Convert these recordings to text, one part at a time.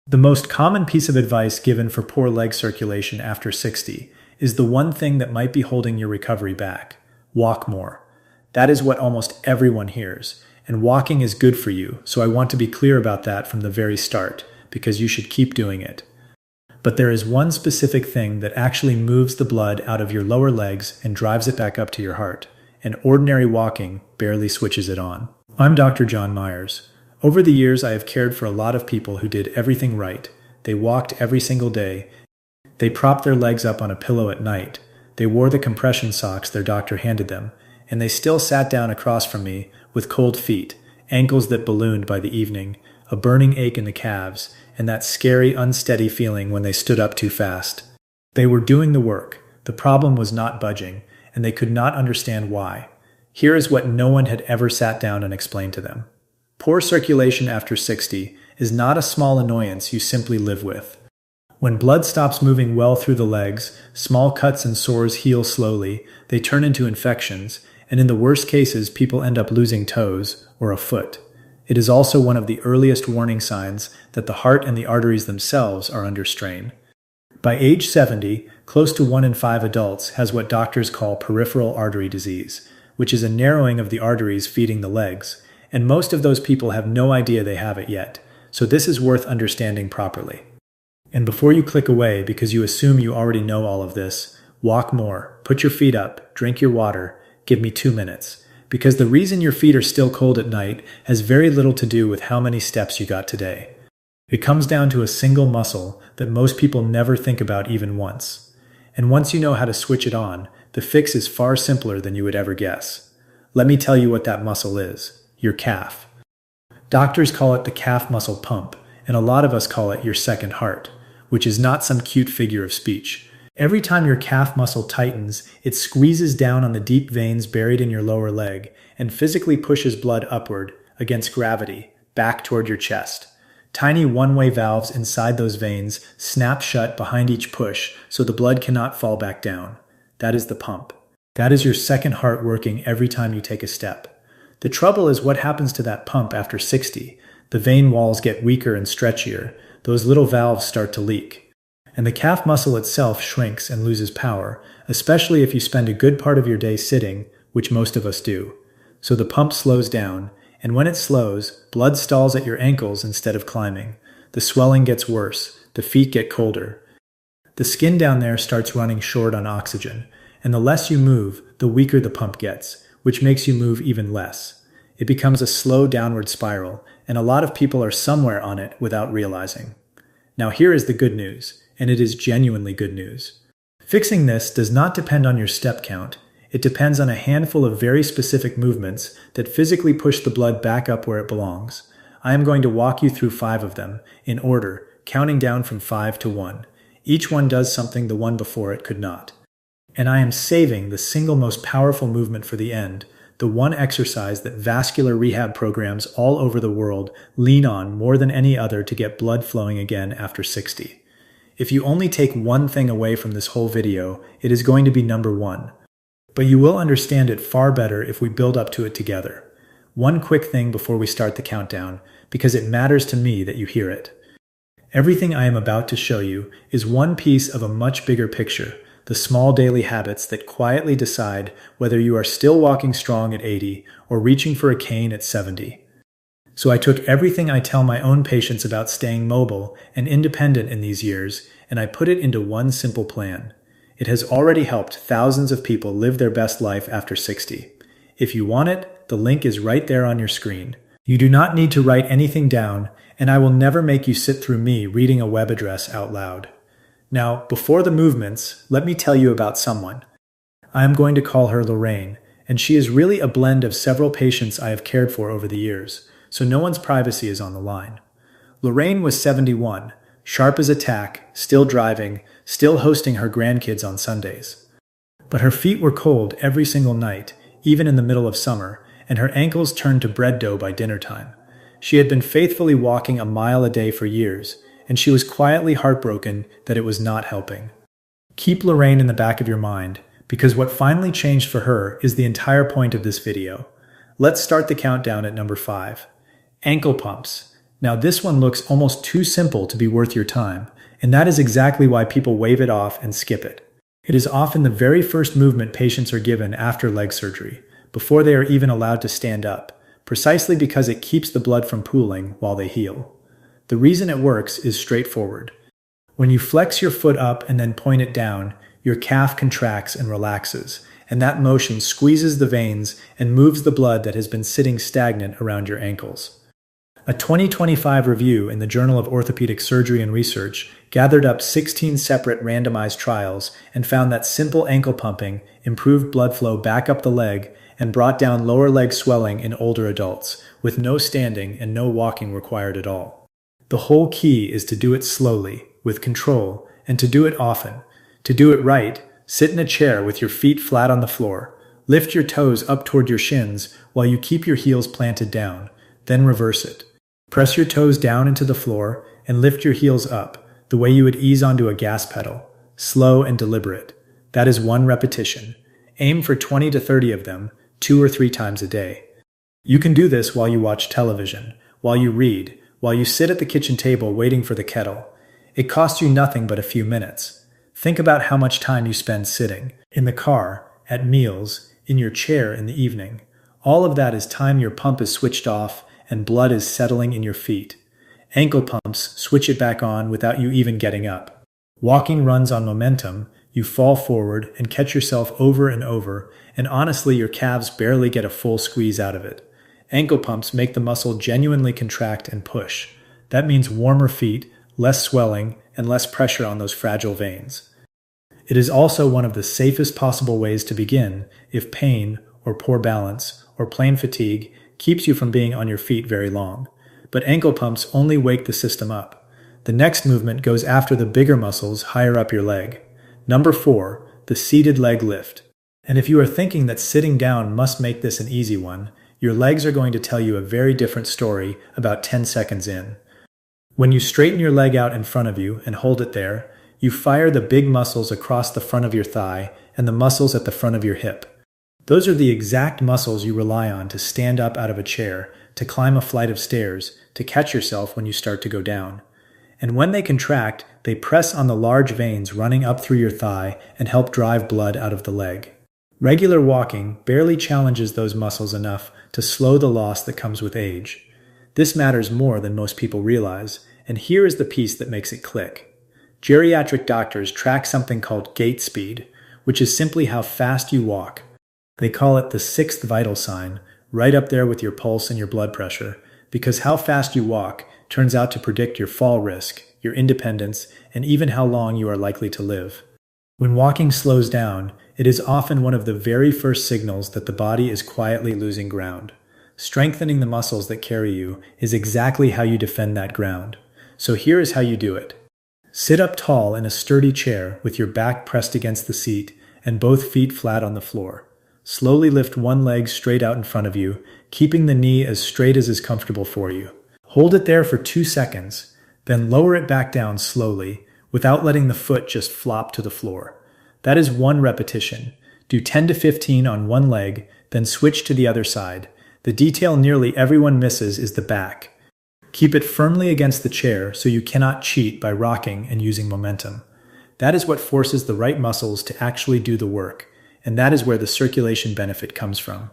The most common piece of advice given for poor leg circulation after 60 is the one thing that might be holding your recovery back: walk more. That is what almost everyone hears, and walking is good for you, so I want to be clear about that from the very start, because you should keep doing it. But there is one specific thing that actually moves the blood out of your lower legs and drives it back up to your heart, and ordinary walking barely switches it on. I'm Dr. John Myers. Over the years, I have cared for a lot of people who did everything right. They walked every single day. They propped their legs up on a pillow at night. They wore the compression socks their doctor handed them, and they still sat down across from me with cold feet, ankles that ballooned by the evening, a burning ache in the calves, and that scary, unsteady feeling when they stood up too fast. They were doing the work. The problem was not budging, and they could not understand why. Here is what no one had ever sat down and explained to them. Poor circulation after 60 is not a small annoyance you simply live with. When blood stops moving well through the legs, small cuts and sores heal slowly, they turn into infections, and in the worst cases, people end up losing toes or a foot. It is also one of the earliest warning signs that the heart and the arteries themselves are under strain. By age 70, close to 1 in 5 adults has what doctors call peripheral artery disease, which is a narrowing of the arteries feeding the legs, and most of those people have no idea they have it yet, so this is worth understanding properly. And before you click away because you assume you already know all of this, walk more, put your feet up, drink your water, give me 2 minutes, because the reason your feet are still cold at night has very little to do with how many steps you got today. It comes down to a single muscle that most people never think about even once. And once you know how to switch it on, the fix is far simpler than you would ever guess. Let me tell you what that muscle is: your calf. Doctors call it the calf muscle pump, and a lot of us call it your second heart, which is not some cute figure of speech. Every time your calf muscle tightens, it squeezes down on the deep veins buried in your lower leg and physically pushes blood upward, against gravity, back toward your chest. Tiny one-way valves inside those veins snap shut behind each push so the blood cannot fall back down. That is the pump. That is your second heart working every time you take a step. The trouble is what happens to that pump after 60. The vein walls get weaker and stretchier. Those little valves start to leak. And the calf muscle itself shrinks and loses power, especially if you spend a good part of your day sitting, which most of us do. So the pump slows down, and when it slows, blood stalls at your ankles instead of climbing. The swelling gets worse. The feet get colder. The skin down there starts running short on oxygen, and the less you move, the weaker the pump gets, which makes you move even less. It becomes a slow downward spiral, and a lot of people are somewhere on it without realizing. Now here is the good news, and it is genuinely good news. Fixing this does not depend on your step count. It depends on a handful of very specific movements that physically push the blood back up where it belongs. I am going to walk you through 5 of them, in order, counting down from 5 to 1. Each one does something the one before it could not. And I am saving the single most powerful movement for the end, the one exercise that vascular rehab programs all over the world lean on more than any other to get blood flowing again after 60. If you only take one thing away from this whole video, it is going to be number 1. But you will understand it far better if we build up to it together. One quick thing before we start the countdown, because it matters to me that you hear it. Everything I am about to show you is one piece of a much bigger picture, the small daily habits that quietly decide whether you are still walking strong at 80 or reaching for a cane at 70. So I took everything I tell my own patients about staying mobile and independent in these years, and I put it into one simple plan. It has already helped thousands of people live their best life after 60. If you want it, the link is right there on your screen. You do not need to write anything down, and I will never make you sit through me reading a web address out loud. Now, before the movements, let me tell you about someone. I am going to call her Lorraine, and she is really a blend of several patients I have cared for over the years, so no one's privacy is on the line. Lorraine was 71, sharp as a tack, still driving, still hosting her grandkids on Sundays. But her feet were cold every single night, even in the middle of summer, and her ankles turned to bread dough by dinner time. She had been faithfully walking a mile a day for years, and she was quietly heartbroken that it was not helping. Keep Lorraine in the back of your mind, because what finally changed for her is the entire point of this video. Let's start the countdown at number 5. Ankle pumps. Now, this one looks almost too simple to be worth your time, and that is exactly why people wave it off and skip it. It is often the very first movement patients are given after leg surgery, before they are even allowed to stand up, precisely because it keeps the blood from pooling while they heal. The reason it works is straightforward. When you flex your foot up and then point it down, your calf contracts and relaxes, and that motion squeezes the veins and moves the blood that has been sitting stagnant around your ankles. A 2025 review in the Journal of Orthopedic Surgery and Research gathered up 16 separate randomized trials and found that simple ankle pumping improved blood flow back up the leg and brought down lower leg swelling in older adults, with no standing and no walking required at all. The whole key is to do it slowly, with control, and to do it often. To do it right, sit in a chair with your feet flat on the floor. Lift your toes up toward your shins while you keep your heels planted down, then reverse it. Press your toes down into the floor and lift your heels up, the way you would ease onto a gas pedal, slow and deliberate. That is 1 repetition. Aim for 20 to 30 of them, 2 or 3 times a day. You can do this while you watch television, while you read, while you sit at the kitchen table waiting for the kettle. It costs you nothing but a few minutes. Think about how much time you spend sitting, in the car, at meals, in your chair in the evening. All of that is time your pump is switched off and blood is settling in your feet. Ankle pumps switch it back on without you even getting up. Walking runs on momentum. You fall forward and catch yourself over and over, and honestly your calves barely get a full squeeze out of it. Ankle pumps make the muscle genuinely contract and push. That means warmer feet, less swelling, and less pressure on those fragile veins. It is also one of the safest possible ways to begin if pain, or poor balance, or plain fatigue keeps you from being on your feet very long. But ankle pumps only wake the system up. The next movement goes after the bigger muscles higher up your leg. Number 4, the seated leg lift. And if you are thinking that sitting down must make this an easy one, your legs are going to tell you a very different story about 10 seconds in. When you straighten your leg out in front of you and hold it there, you fire the big muscles across the front of your thigh and the muscles at the front of your hip. Those are the exact muscles you rely on to stand up out of a chair, to climb a flight of stairs, to catch yourself when you start to go down. And when they contract, they press on the large veins running up through your thigh and help drive blood out of the leg. Regular walking barely challenges those muscles enough to slow the loss that comes with age. This matters more than most people realize, and here is the piece that makes it click. Geriatric doctors track something called gait speed, which is simply how fast you walk. They call it the 6th vital sign, right up there with your pulse and your blood pressure, because how fast you walk turns out to predict your fall risk, your independence, and even how long you are likely to live. When walking slows down, it is often one of the very first signals that the body is quietly losing ground. Strengthening the muscles that carry you is exactly how you defend that ground. So here is how you do it. Sit up tall in a sturdy chair with your back pressed against the seat and both feet flat on the floor. Slowly lift one leg straight out in front of you, keeping the knee as straight as is comfortable for you. Hold it there for 2 seconds, then lower it back down slowly, without letting the foot just flop to the floor. That is 1 repetition. Do 10 to 15 on one leg, then switch to the other side. The detail nearly everyone misses is the back. Keep it firmly against the chair so you cannot cheat by rocking and using momentum. That is what forces the right muscles to actually do the work, and that is where the circulation benefit comes from.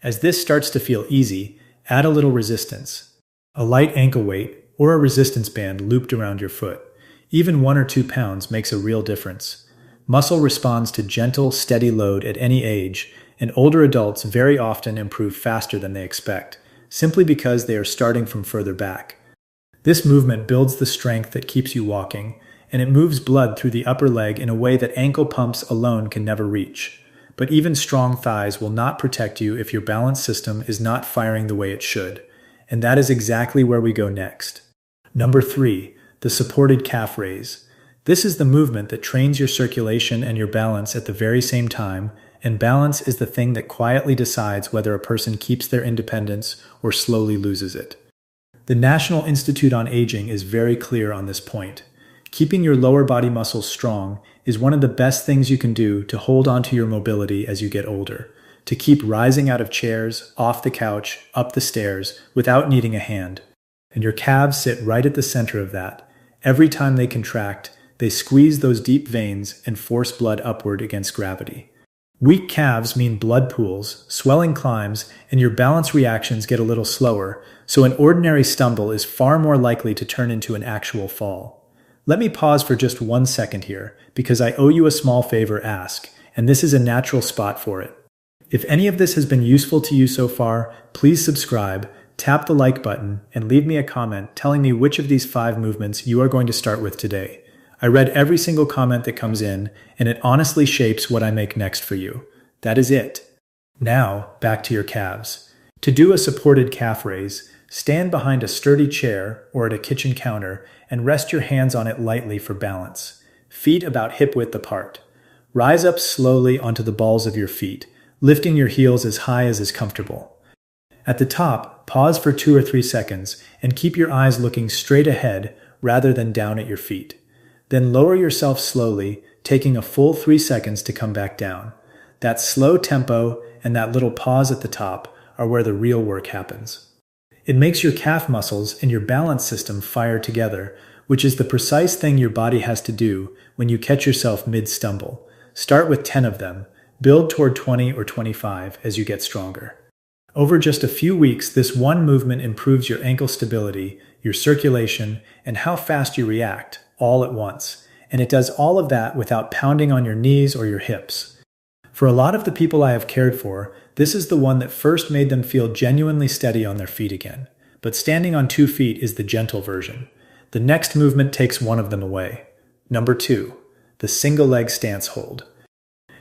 As this starts to feel easy, add a little resistance. A light ankle weight or a resistance band looped around your foot. Even 1 or 2 pounds makes a real difference. Muscle responds to gentle, steady load at any age, and older adults very often improve faster than they expect, simply because they are starting from further back. This movement builds the strength that keeps you walking, and it moves blood through the upper leg in a way that ankle pumps alone can never reach. But even strong thighs will not protect you if your balance system is not firing the way it should. And that is exactly where we go next. Number 3, the supported calf raise. This is the movement that trains your circulation and your balance at the very same time, and balance is the thing that quietly decides whether a person keeps their independence or slowly loses it. The National Institute on Aging is very clear on this point. Keeping your lower body muscles strong is one of the best things you can do to hold on to your mobility as you get older, to keep rising out of chairs, off the couch, up the stairs, without needing a hand. And your calves sit right at the center of that. Every time they contract, they squeeze those deep veins and force blood upward against gravity. Weak calves mean blood pools, swelling climbs, and your balance reactions get a little slower, so an ordinary stumble is far more likely to turn into an actual fall. Let me pause for just 1 second here, because I owe you a small favor ask, and this is a natural spot for it. If any of this has been useful to you so far, please subscribe, tap the like button, and leave me a comment telling me which of these 5 movements you are going to start with today. I read every single comment that comes in, and it honestly shapes what I make next for you. That is it. Now, back to your calves. To do a supported calf raise, stand behind a sturdy chair or at a kitchen counter and rest your hands on it lightly for balance. Feet about hip width apart. Rise up slowly onto the balls of your feet, lifting your heels as high as is comfortable. At the top, pause for 2 or 3 seconds and keep your eyes looking straight ahead rather than down at your feet. Then lower yourself slowly, taking a full 3 seconds to come back down. That slow tempo and that little pause at the top are where the real work happens. It makes your calf muscles and your balance system fire together, which is the precise thing your body has to do when you catch yourself mid-stumble. Start with 10 of them. Build toward 20 or 25 as you get stronger. Over just a few weeks, this one movement improves your ankle stability, your circulation, and how fast you react, all at once. And it does all of that without pounding on your knees or your hips. For a lot of the people I have cared for, this is the one that first made them feel genuinely steady on their feet again. But standing on 2 feet is the gentle version. The next movement takes one of them away. Number 2, the single leg stance hold.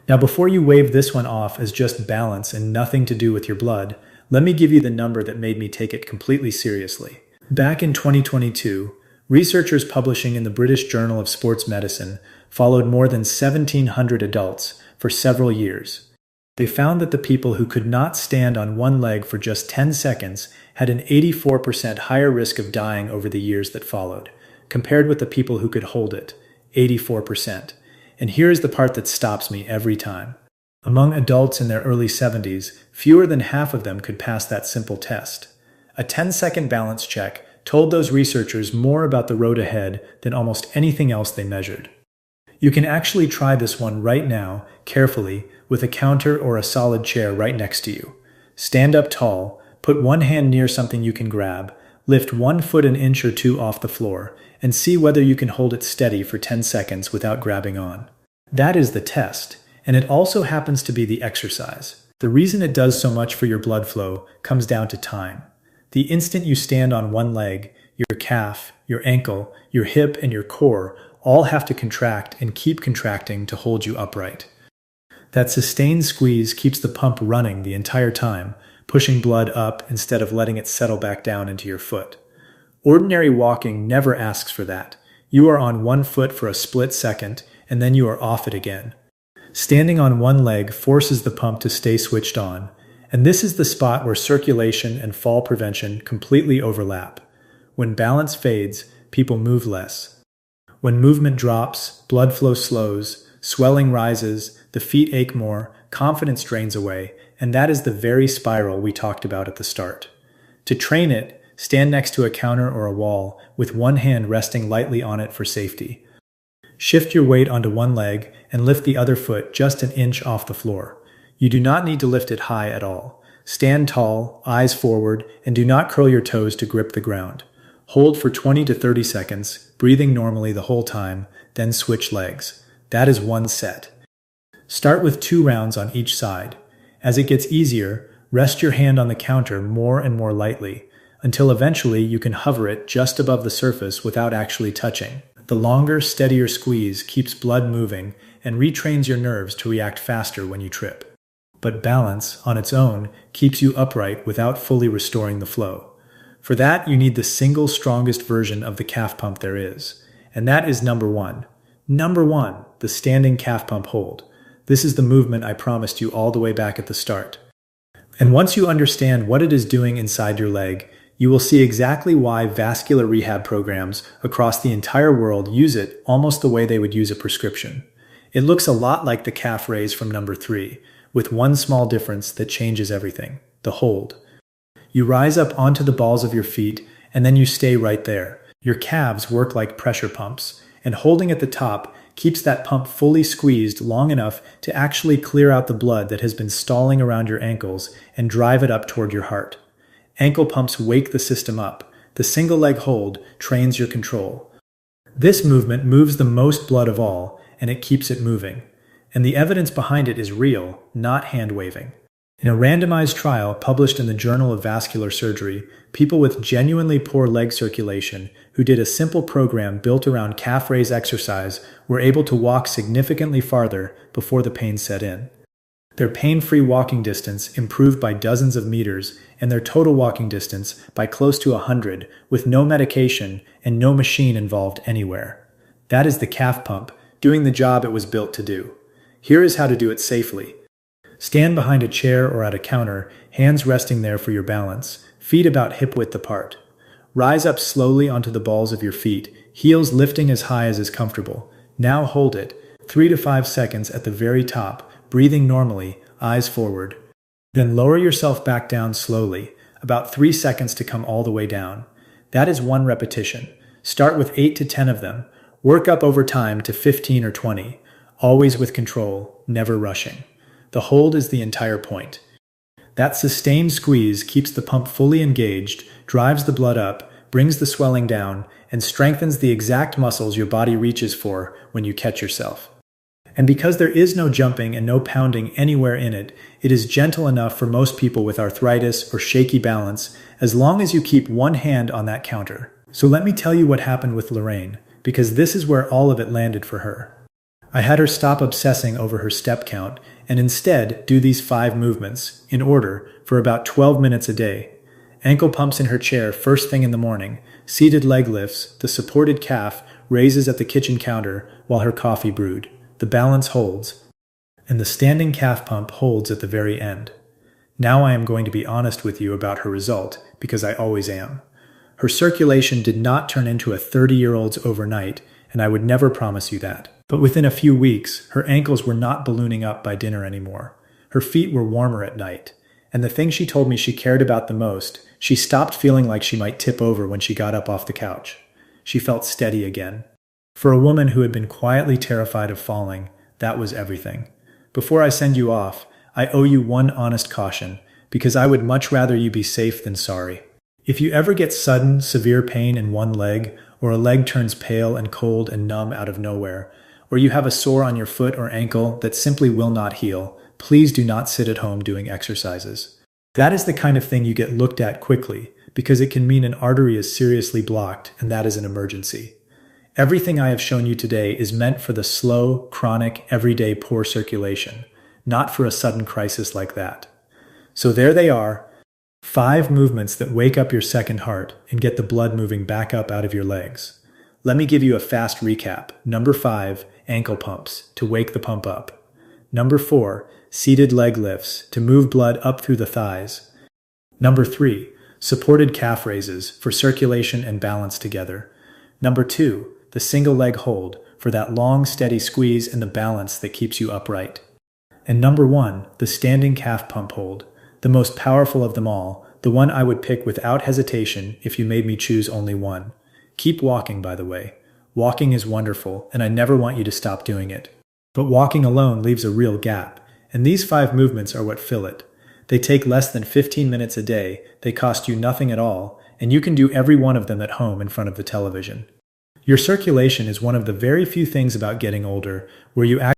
Now before you wave this one off as just balance and nothing to do with your blood, let me give you the number that made me take it completely seriously. Back in 2022, researchers publishing in the British Journal of Sports Medicine followed more than 1,700 adults for several years. They found that the people who could not stand on one leg for just 10 seconds had an 84% higher risk of dying over the years that followed, compared with the people who could hold it, 84%. And here is the part that stops me every time. Among adults in their early 70s, fewer than half of them could pass that simple test. A 10-second balance check told those researchers more about the road ahead than almost anything else they measured. You can actually try this one right now, carefully, with a counter or a solid chair right next to you. Stand up tall, put one hand near something you can grab, lift 1 foot an inch or 2 off the floor, and see whether you can hold it steady for 10 seconds without grabbing on. That is the test, and it also happens to be the exercise. The reason it does so much for your blood flow comes down to time. The instant you stand on one leg, your calf, your ankle, your hip, and your core all have to contract and keep contracting to hold you upright. That sustained squeeze keeps the pump running the entire time, pushing blood up instead of letting it settle back down into your foot. Ordinary walking never asks for that. You are on one foot for a split second, and then you are off it again. Standing on one leg forces the pump to stay switched on, and this is the spot where circulation and fall prevention completely overlap. When balance fades, people move less. When movement drops, blood flow slows, swelling rises, the feet ache more, confidence drains away, and that is the very spiral we talked about at the start. To train it, stand next to a counter or a wall with one hand resting lightly on it for safety. Shift your weight onto one leg and lift the other foot just an inch off the floor. You do not need to lift it high at all. Stand tall, eyes forward, and do not curl your toes to grip the ground. Hold for 20 to 30 seconds, breathing normally the whole time, then switch legs. That is one set. Start with 2 rounds on each side. As it gets easier, rest your hand on the counter more and more lightly, until eventually you can hover it just above the surface without actually touching. The longer, steadier squeeze keeps blood moving and retrains your nerves to react faster when you trip. But balance, on its own, keeps you upright without fully restoring the flow. For that, you need the single strongest version of the calf pump there is, and that is number 1. Number 1, the standing calf pump hold. This is the movement I promised you all the way back at the start. And once you understand what it is doing inside your leg, you will see exactly why vascular rehab programs across the entire world use it almost the way they would use a prescription. It looks a lot like the calf raise from number 3, with one small difference that changes everything: the hold. You rise up onto the balls of your feet and then you stay right there. Your calves work like pressure pumps, and holding at the top keeps that pump fully squeezed long enough to actually clear out the blood that has been stalling around your ankles and drive it up toward your heart. Ankle pumps wake the system up. The single leg hold trains your control. This movement moves the most blood of all, and it keeps it moving. And the evidence behind it is real, not hand-waving. In a randomized trial published in the Journal of Vascular Surgery, people with genuinely poor leg circulation who did a simple program built around calf raise exercise were able to walk significantly farther before the pain set in. Their pain-free walking distance improved by dozens of meters and their total walking distance by close to 100 with no medication and no machine involved anywhere. That is the calf pump, doing the job it was built to do. Here is how to do it safely. Stand behind a chair or at a counter, hands resting there for your balance, feet about hip-width apart. Rise up slowly onto the balls of your feet, heels lifting as high as is comfortable. Now hold it, 3 to 5 seconds at the very top, breathing normally, eyes forward. Then lower yourself back down slowly, about 3 seconds to come all the way down. That is 1 repetition. Start with 8 to 10 of them. Work up over time to 15 or 20. Always with control, never rushing. The hold is the entire point. That sustained squeeze keeps the pump fully engaged, drives the blood up, brings the swelling down, and strengthens the exact muscles your body reaches for when you catch yourself. And because there is no jumping and no pounding anywhere in it, it is gentle enough for most people with arthritis or shaky balance, as long as you keep one hand on that counter. So let me tell you what happened with Lorraine, because this is where all of it landed for her. I had her stop obsessing over her step count and instead do these 5 movements, in order, for about 12 minutes a day. Ankle pumps in her chair first thing in the morning, seated leg lifts, the supported calf raises at the kitchen counter while her coffee brewed. The balance holds, and the standing calf pump holds at the very end. Now I am going to be honest with you about her result, because I always am. Her circulation did not turn into a 30-year-old's overnight, and I would never promise you that. But within a few weeks, her ankles were not ballooning up by dinner anymore. Her feet were warmer at night. And the thing she told me she cared about the most, she stopped feeling like she might tip over when she got up off the couch. She felt steady again. For a woman who had been quietly terrified of falling, that was everything. Before I send you off, I owe you one honest caution, because I would much rather you be safe than sorry. If you ever get sudden, severe pain in one leg, or a leg turns pale and cold and numb out of nowhere, or you have a sore on your foot or ankle that simply will not heal, please do not sit at home doing exercises. That is the kind of thing you get looked at quickly, because it can mean an artery is seriously blocked, and that is an emergency. Everything I have shown you today is meant for the slow, chronic, everyday poor circulation, not for a sudden crisis like that. So there they are, 5 movements that wake up your second heart and get the blood moving back up out of your legs. Let me give you a fast recap. Number 5, ankle pumps, to wake the pump up. Number 4, seated leg lifts, to move blood up through the thighs. Number 3, supported calf raises, for circulation and balance together. Number 2, the single leg hold, for that long, steady squeeze and the balance that keeps you upright. And number 1, the standing calf pump hold, the most powerful of them all, the one I would pick without hesitation if you made me choose only one. Keep walking, by the way. Walking is wonderful, and I never want you to stop doing it. But walking alone leaves a real gap, and these 5 movements are what fill it. They take less than 15 minutes a day, they cost you nothing at all, and you can do every one of them at home in front of the television. Your circulation is one of the very few things about getting older where you